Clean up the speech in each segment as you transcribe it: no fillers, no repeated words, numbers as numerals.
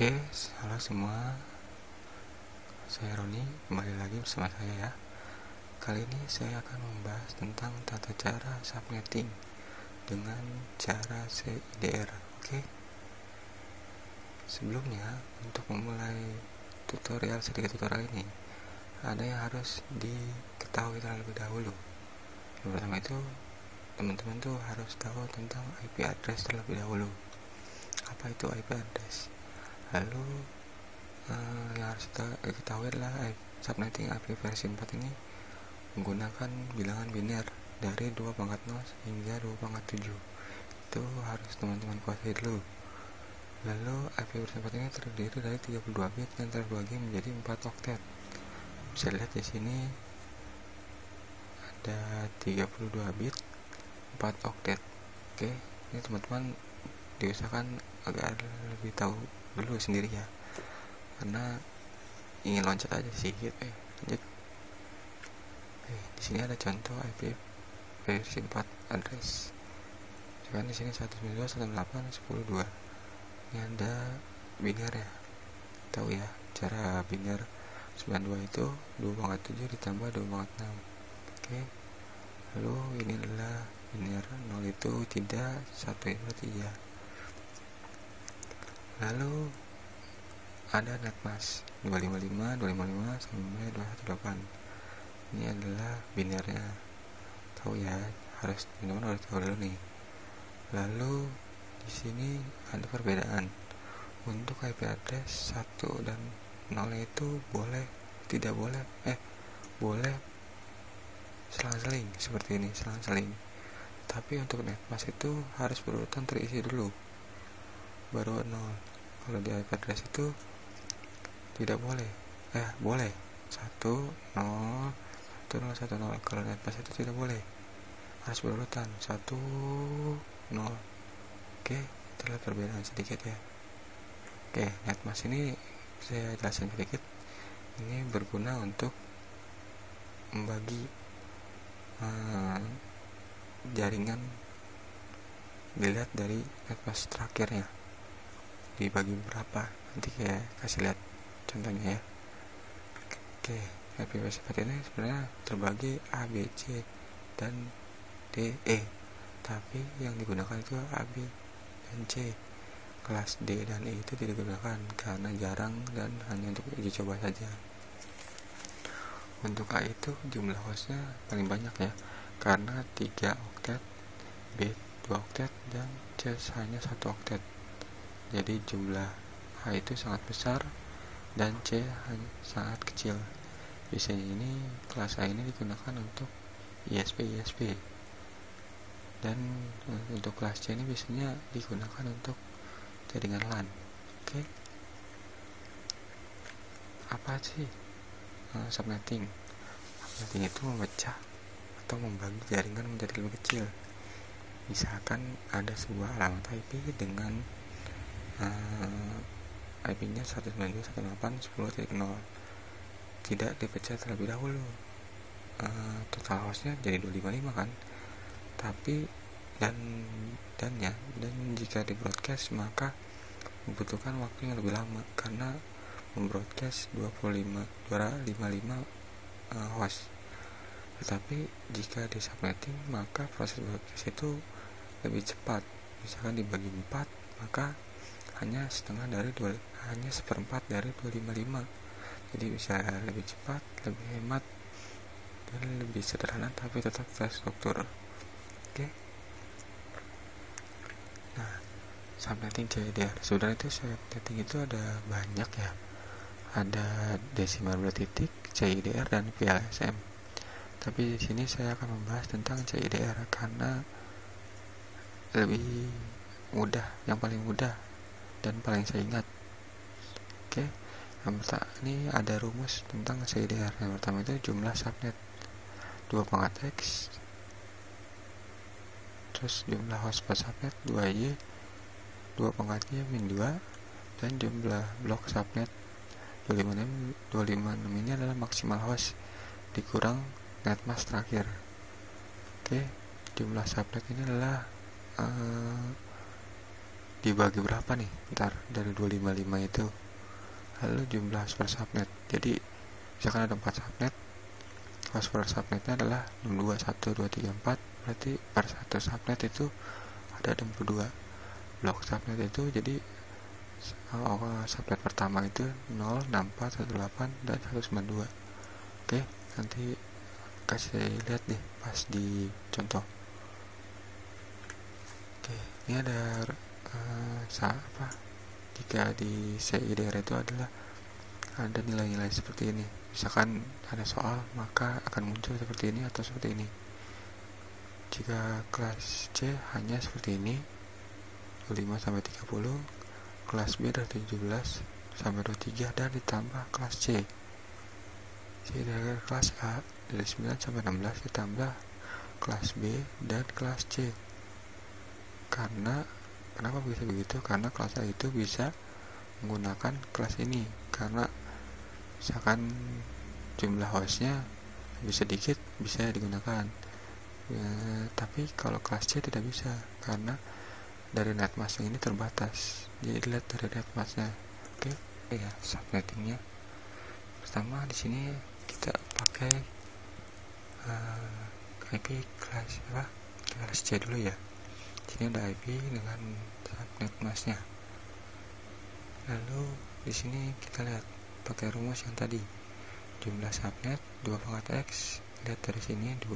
Oke, halo semua. Saya Roni, kembali lagi bersama saya ya. Kali ini saya akan membahas tentang tata cara subnetting dengan cara CIDR. Oke. Sebelumnya, untuk memulai sedikit tutorial ini, ada yang harus diketahui terlebih dahulu. Yang pertama itu, teman-teman tuh harus tahu tentang IP address terlebih dahulu. Apa itu IP address? Lalu yang harus kita ketahui adalah subnetting IP versi 4 ini menggunakan bilangan biner dari 2.0 hingga 2.7. Itu harus teman-teman kuasai dulu. Lalu IP versi 4 ini terdiri dari 32 bit yang terbagi menjadi 4 oktet. Bisa lihat di sini ada 32 bit 4 oktet. Oke, ini teman-teman diusahakan agak lebih tahu dulu sendiri ya, karena ingin loncat aja sih gitu ya. Lanjut. Di sini ada contoh IP versi 4 address. Sekarang di sini 192.168.10.2. Ini ada biner ya. Tahu ya cara biner 92 itu 2.7 ditambah 2.6. Oke. Lalu ini adalah biner 0 itu tidak, 1 itu tidak. Lalu ada netmask 255 sampai 218. Ini adalah binernya. Tahu ya, teman-teman harus tahu dulu nih. Lalu di sini ada perbedaan. Untuk IP address 1 dan 0 itu tidak boleh boleh selang-seling seperti ini, selang-seling. Tapi untuk netmask itu harus berurutan terisi dulu, baru 0. Kalau di IP address itu tidak boleh, boleh 1 0 1 0 1 0. Kalau netmask itu tidak boleh, harus berurutan 1 0. Oke, itulah perbedaan sedikit ya. Oke, netmask ini saya jelasin sedikit. Ini berguna untuk membagi jaringan, dilihat dari netmask terakhirnya dibagi berapa, nanti kayak kasih lihat contohnya ya. Oke, IP versi 4 ini sebenarnya terbagi A, B, C, dan D, E, tapi yang digunakan itu A, B, dan C. Kelas D dan E itu tidak digunakan karena jarang dan hanya untuk uji coba saja. Untuk A itu jumlah hostnya paling banyak ya, karena 3 oktet, B 2 oktet, dan C hanya 1 oktet. Jadi jumlah A itu sangat besar dan C sangat kecil. Biasanya ini kelas A ini digunakan untuk ISP, dan untuk kelas C ini biasanya digunakan untuk jaringan LAN. Oke. Apa sih subnetting? Subnetting itu memecah atau membagi jaringan menjadi lebih kecil. Misalkan ada sebuah alamat IP dengan IP-nya 192.168.10.0, tidak dipecah terlebih dahulu. Total hostnya jadi 255 kan, tapi dan jika di broadcast maka membutuhkan waktu yang lebih lama karena membroadcast 255 host. Tetapi jika di subnetting maka proses broadcast itu lebih cepat. Misalkan dibagi 4, maka hanya seperempat dari 255. Jadi bisa lebih cepat, lebih hemat, dan lebih sederhana, tapi tetap terstruktur. Oke. Nah, subnetting CIDR. Sebenarnya itu subnetting itu ada banyak ya. Ada decimal titik, CIDR, dan VLSM. Tapi di sini saya akan membahas tentang CIDR karena lebih mudah, yang paling mudah dan paling saya ingat. Oke, yang pertama ini ada rumus tentang CIDR. Yang pertama itu jumlah subnet 2.x, terus jumlah host per subnet 2y, 2.y min 2, dan jumlah blok subnet 256 ini adalah maksimal host dikurang netmask terakhir. Oke, jumlah subnet ini adalah dibagi berapa nih ntar dari 255 itu, lalu jumlah per subnet. Jadi misalkan ada 4 subnet, kelas per subnetnya adalah 62, 1, 2, 3, 4, berarti per satu subnet itu ada 62 blok subnet itu. Jadi subnet pertama itu 0, 64, 18, dan 192. Oke, nanti kasih lihat nih pas di contoh. Oke, ini ada jika di CIDR itu adalah ada nilai-nilai seperti ini. Misalkan ada soal, maka akan muncul seperti ini atau seperti ini. Jika kelas C hanya seperti ini, 25 sampai 30, kelas B dari 17 sampai 23, dan ditambah kelas C. Dari kelas A dari 9 sampai 16 ditambah kelas B dan kelas C. Kenapa bisa begitu? Karena kelas A itu bisa menggunakan kelas ini, karena misalkan jumlah hostnya lebih sedikit bisa digunakan ya, tapi kalau kelas C tidak bisa karena dari netmask ini terbatas. Jadi dilihat dari netmasknya. Oke, ya subnettingnya. Pertama di sini kita pakai IP kelas C dulu ya. Sini ada IP dengan subnet masknya. Lalu di sini kita lihat pakai rumus yang tadi, jumlah subnet 2 pangkat X, lihat dari sini 2,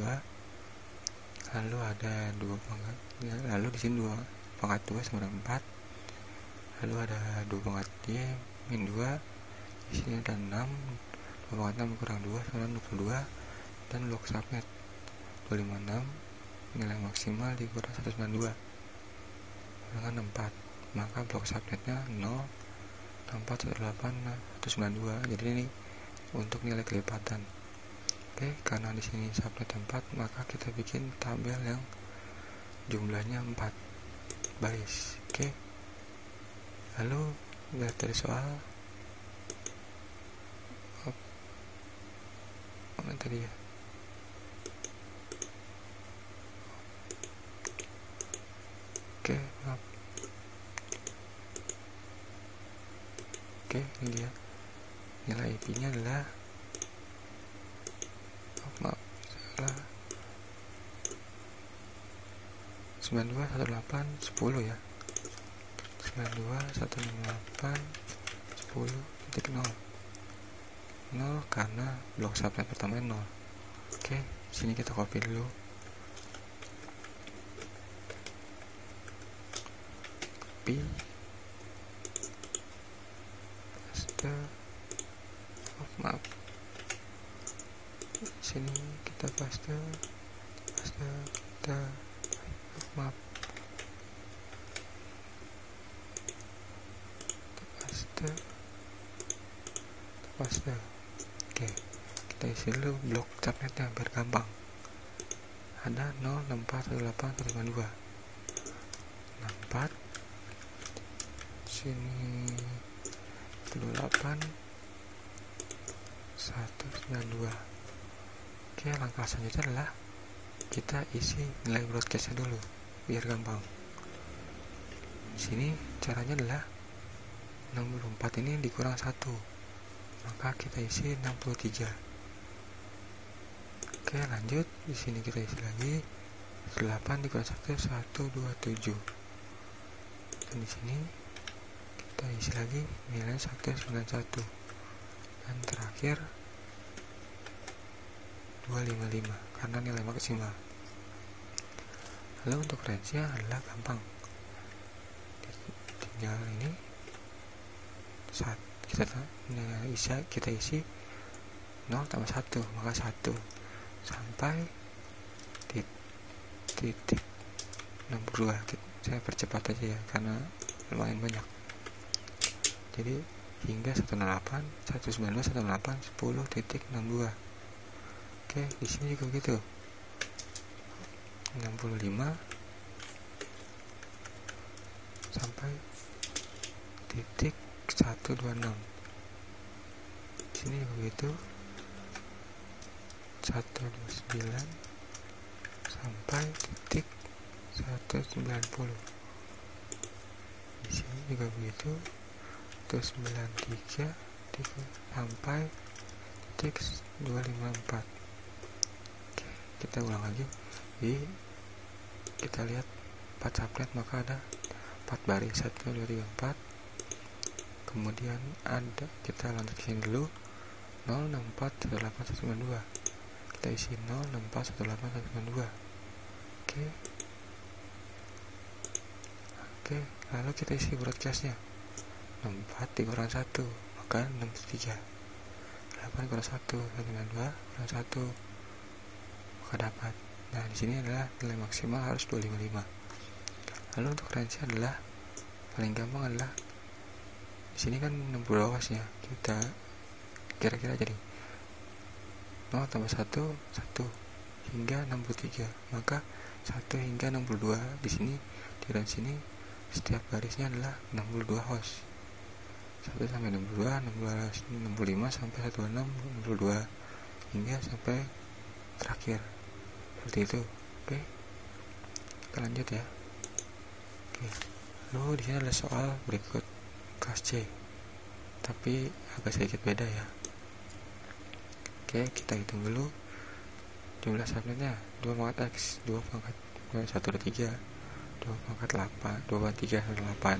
lalu ada 2 pangkat, lalu di sini 2 pangkat 2 sama dengan 4, lalu ada 2 pangkat Y min 2, di sini ada 6, 2 pangkat 6 kurang 2 sama dengan 22, dan blok subnet 256, nilai maksimal dikurang 192 dengan 4, maka blok subnetnya 0, 64, 188, 192. Jadi ini untuk nilai kelipatan. Oke, karena di sini subnet 4, maka kita bikin tabel yang jumlahnya 4 baris. Oke, lalu lihat dari soal mana tadi ya. Oke, maaf. Oke, ini dia. Nilai IP nya adalah salah 921810 ya. 921810.0 0 karena blok subnet pertama 0. Oke, sini kita copy dulu. Copy. Paste. Maaf. Sini kita paste. Kita maaf. Paste. Oke, kita isi dulu blok subnetnya biar gampang. Ada 0641852 64, sini 28 192. Oke, langkah selanjutnya adalah kita isi nilai broadcastnya dulu biar gampang. Sini caranya adalah 64 ini dikurang 1, maka kita isi 63. Oke, lanjut. Di sini kita isi lagi 8 dikurang 1, 127. Dan di sini kita isi lagi nilai 191. Dan terakhir 255 karena nilai maksimal. Lalu untuk range-nya adalah gampang. Tinggal ini saat kita isi 0 tambah 1, maka 1 sampai titik 62. Saya percepat aja ya karena lumayan banyak. Jadi hingga 192.168.10.62. Oke, di sini juga gitu. 65 sampai titik 126. Di sini juga gitu. 129 sampai titik 190. juga begitu, terus 93 sampai titik 254. Oke, kita ulang lagi. Jadi kita lihat 4 subnet, maka ada 4 baris, 1 2 3 4. Kemudian ada, kita lanjut sini dulu, 0641892. Kita isi 0641892. Oke, lalu kita isi broadcastnya 64 dikurang 1, maka 63. 8 kurang 1, 92 kurang 1, maka dapat. Nah, di sini adalah nilai maksimal harus 255. Lalu untuk range adalah paling gampang adalah di sini kan 62 hostnya, kita kira-kira jadi 0 tambah 1 1 hingga 63, maka 1 hingga 62. Di sini di range ini setiap barisnya adalah 62 host, 1 sampai 62, 65 sampai 16, 62 hingga sampai terakhir, seperti itu. Oke, kita lanjut ya. Oke, lalu di sini ada soal berikut kelas C, tapi agak sedikit beda ya. Oke, kita hitung dulu jumlah subnetnya. 2 pangkat X, 2 pangkat 1 dan 3, 2 pangkat 8, 2 pangkat 3 dan 8.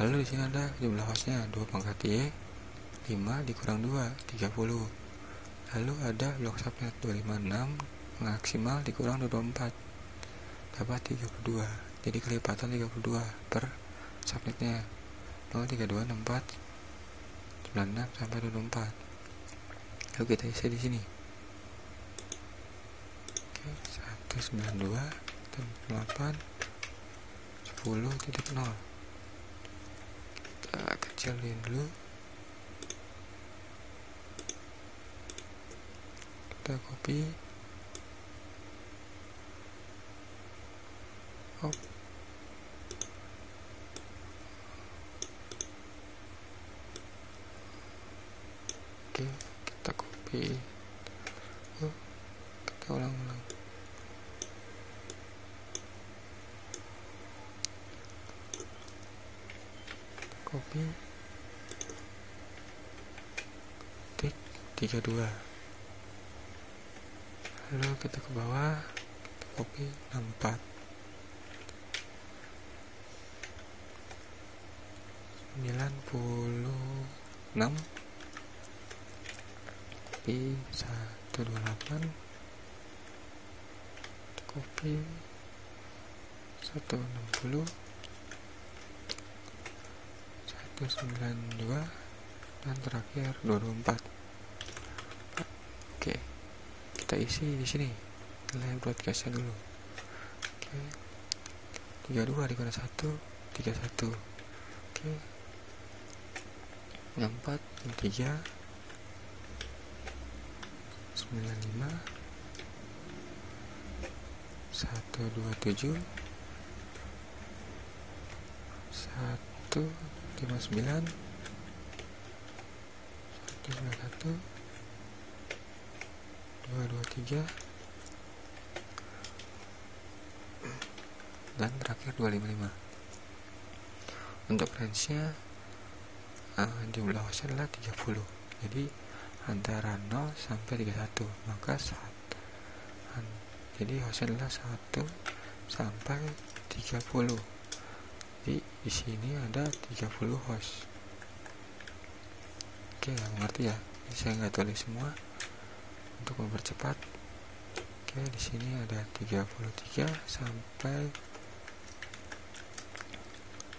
Lalu di sini ada jumlah hostnya, 2 pangkat Y, 5 dikurang 2, 30. Lalu ada blok subnet 256 maksimal dikurang 24, dapat 32. Jadi kelipatan 32 per subnetnya, 032 64 96 sampai 24. Lalu kita isi di sini. Oke, 192 8 10.0. Kita kecilin dulu. Kita copy. Oke, kita copy. Kita ulang-ulang. Copy. Tik 32. Lalu kita ke bawah, kita copy 64. 96 copy 128, copy 160 192 dan terakhir 224. Oke, kita isi di sini nilai broadcastnya dulu. Oke, 32 dikurang 1 31. Oke, 64 3 95 127 159 191 223 dan terakhir 255. Untuk range-nya jumlah hostnya adalah 30, jadi antara 0 sampai 31, maka jadi hostnya adalah 1 sampai 30. Jadi di sini ada 30 host. Oke, mengerti ya? Ini saya nggak tulis semua untuk mempercepat. Oke, di sini ada 33 sampai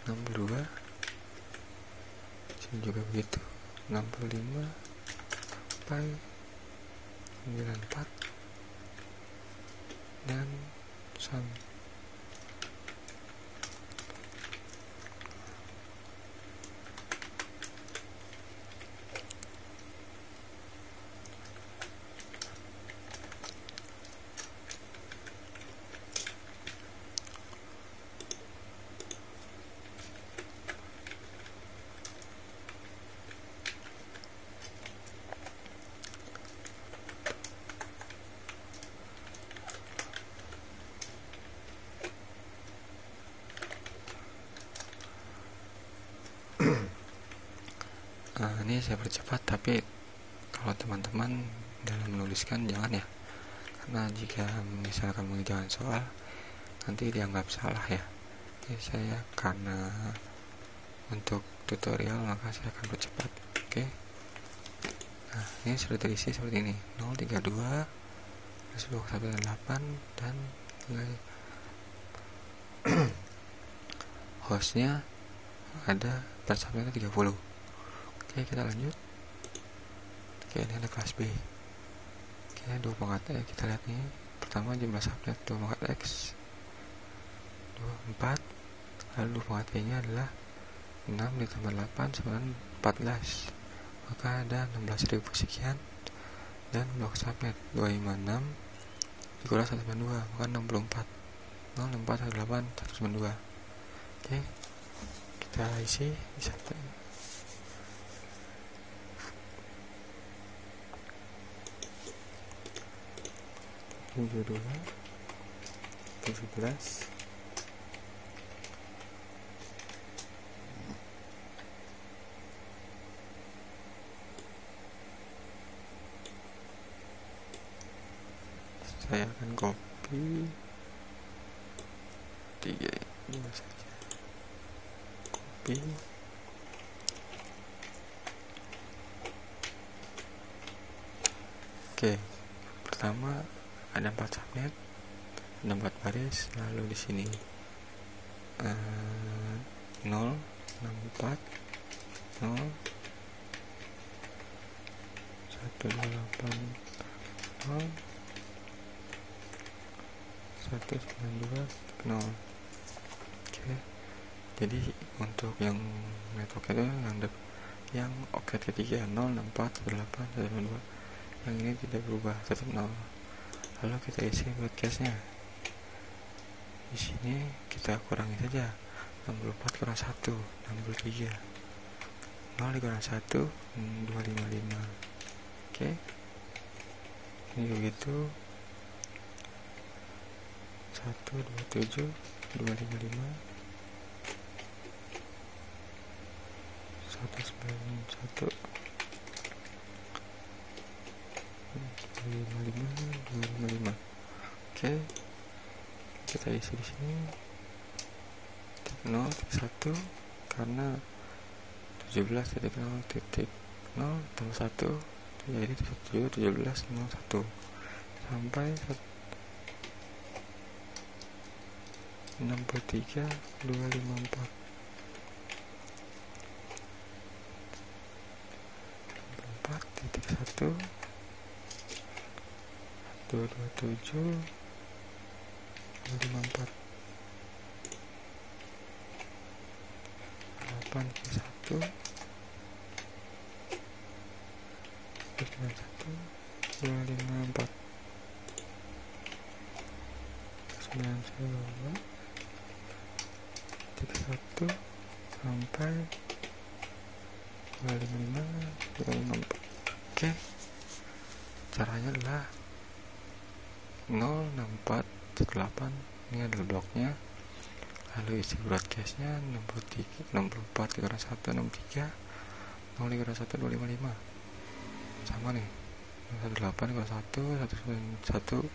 62. Sini juga begitu, 65 sampai 94 dan sampai Ini saya percepat, tapi kalau teman-teman dalam menuliskan jangan ya, karena jika misalkan mengerjakan soal nanti dianggap salah ya. Jadi saya karena untuk tutorial maka saya akan percepat. Oke. Nah, ini sudah terisi seperti ini. 032 1 8 dan hostnya ada subnetnya 30. Oke, kita lanjut. Oke, ini ada kelas B. Oke, 2 pangkat X. Kita lihat nih. Pertama jumlah subnet 2 pangkat X 24. Lalu 2 pangkat Y nya adalah 6 ditambah 8 sama 14. Maka ada 16.000 sekian. Dan blok subnet 256 dikurang 192, maka 64. 064 18 192. Oke, kita isi di satu. Tujuh 17. Saya akan copy 3 ini saja. Copy. Oke, pertama ada 4 subnet, ada 4 baris, lalu di sini 0 64 0 128 0 192 0. Oke, jadi untuk yang network itu yang oket ketiga 064 128 192, yang ini tidak berubah, tetap 0. Lalu kita isi broadcastnya. Di sini kita kurangi saja, 64 kurang 1 63, 0 dikurang 1 255. Oke, ini begitu 127 255 191 255. Oke, kita isi di sini 0 1 karena 17.0.0 tambah 1 jadi 17.01 sampai 63 254 4.1 227 254 8.1 254 92 31 sampai 255 254. Oke, caranya adalah 06418, ini adalah bloknya, lalu isi broadcastnya 64 dikurang 1 63, 0 dikurang 1 255, sama nih 18 dikurang 1 191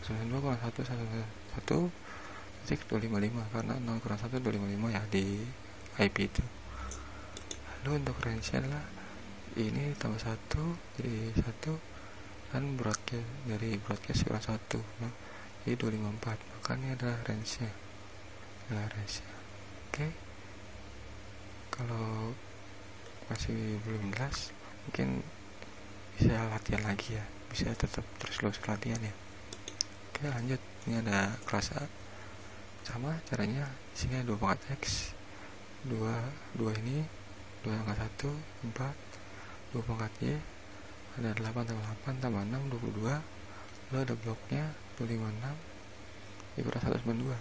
92 kurang 1 1 255, karena 0 kurang 1 255 ya di IP itu. Lalu untuk range adalah ini tambah 1 jadi 1 dan broadcast dari broadcast kurang 1 jadi 254, maka ini adalah range nya. Oke, kalau masih belum jelas mungkin bisa latihan lagi ya, bisa tetap terus latihan ya. Oke, lanjut. Ini ada kelas A. Sama caranya, di sini ada 2 pangkat X, 2 ini 2 angka 1 4, 2 pangkat Y ada 8 tambah 8 tambah 6 22, lalu ada bloknya 256 dikurang 192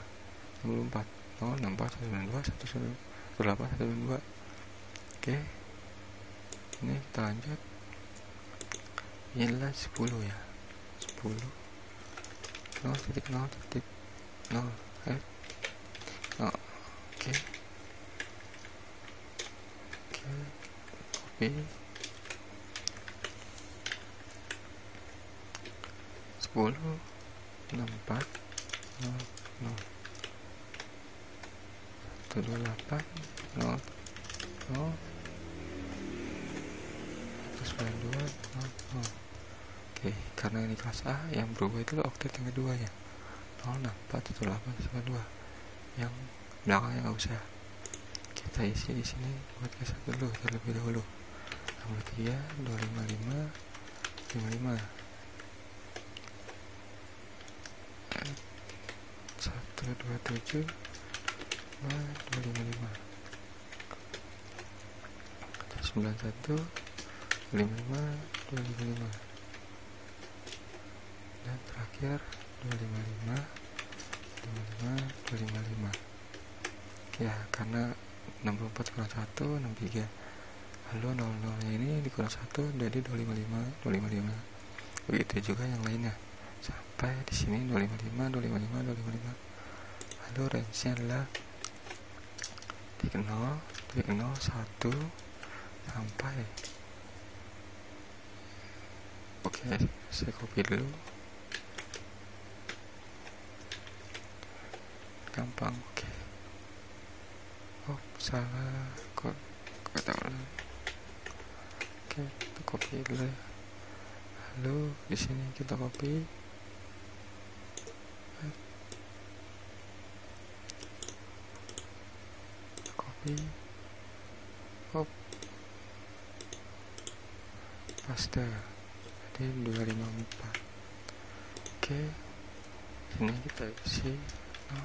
64 0 64 192 118 192. Oke, ini kita lanjut. Ini adalah 10 ya, 10 0.0.0 Oke, copy 10 64 00 128 00 192 00. Oke, karena ini kelas A, yang berubah itu oktet yang kedua ya, 0641892. Yang belakangnya nggak usah kita isi di sini buat kelas dulu terlebih dahulu. Nomor 3 255 55 127 255 91 55 255 dan terakhir 255 255 ya, karena 64 kurang 1 63, lalu 00 nya ini dikurang 1 jadi 255 255. Begitu juga yang lainnya sampai di sini 255 255 255. Lalu range nya adalah titik 0 1 sampai, oke, saya copy dulu gampang. Oke, salah kok tahu. Oke, kita copy dulu ya. Lalu di sini kita copy paste, jadi 254. Oke, sini kita isi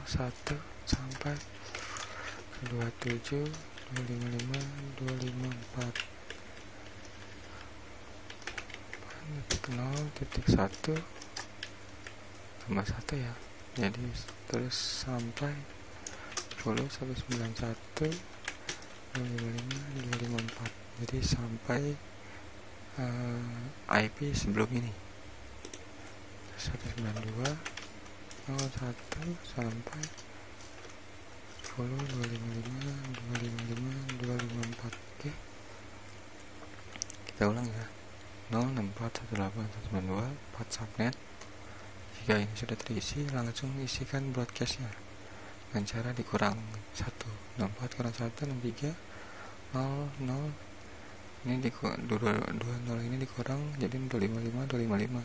01 sampai 27 255 254 titik 0 titik 1 tambah 1 ya, jadi terus sampai 10 191 255 254, jadi sampai IP sebelum ini 192 01 sampai 10 255 255 254. Oke, kita ulang ya, 06418 4 subnet. Jika ini sudah terisi, langsung isikan broadcastnya dengan cara dikurang 1, 64 kurang 1 63 00. Ini 20 ini dikurang jadi 255 255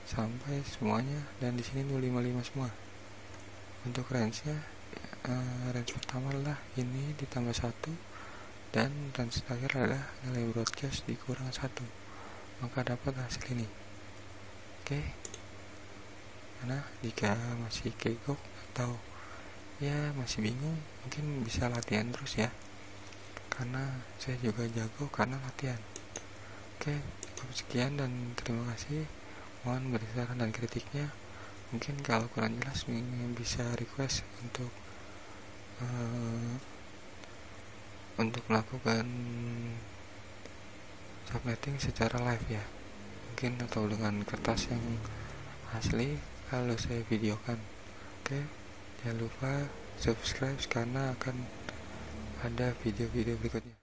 sampai semuanya, dan di sini 255 semua. Untuk range-nya range pertama adalah ini ditambah 1, dan range terakhir adalah nilai broadcast dikurang 1, maka dapat hasil ini. Oke, mana jika masih kegok atau ya masih bingung, mungkin bisa latihan terus ya, karena saya juga jago karena latihan. Oke, cukup sekian dan terima kasih. Mohon beri saran dan kritiknya. Mungkin kalau kurang jelas bisa request untuk melakukan subnetting secara live ya, mungkin atau dengan kertas yang asli kalau saya videokan. Oke, jangan lupa subscribe karena akan ada video-video berikutnya.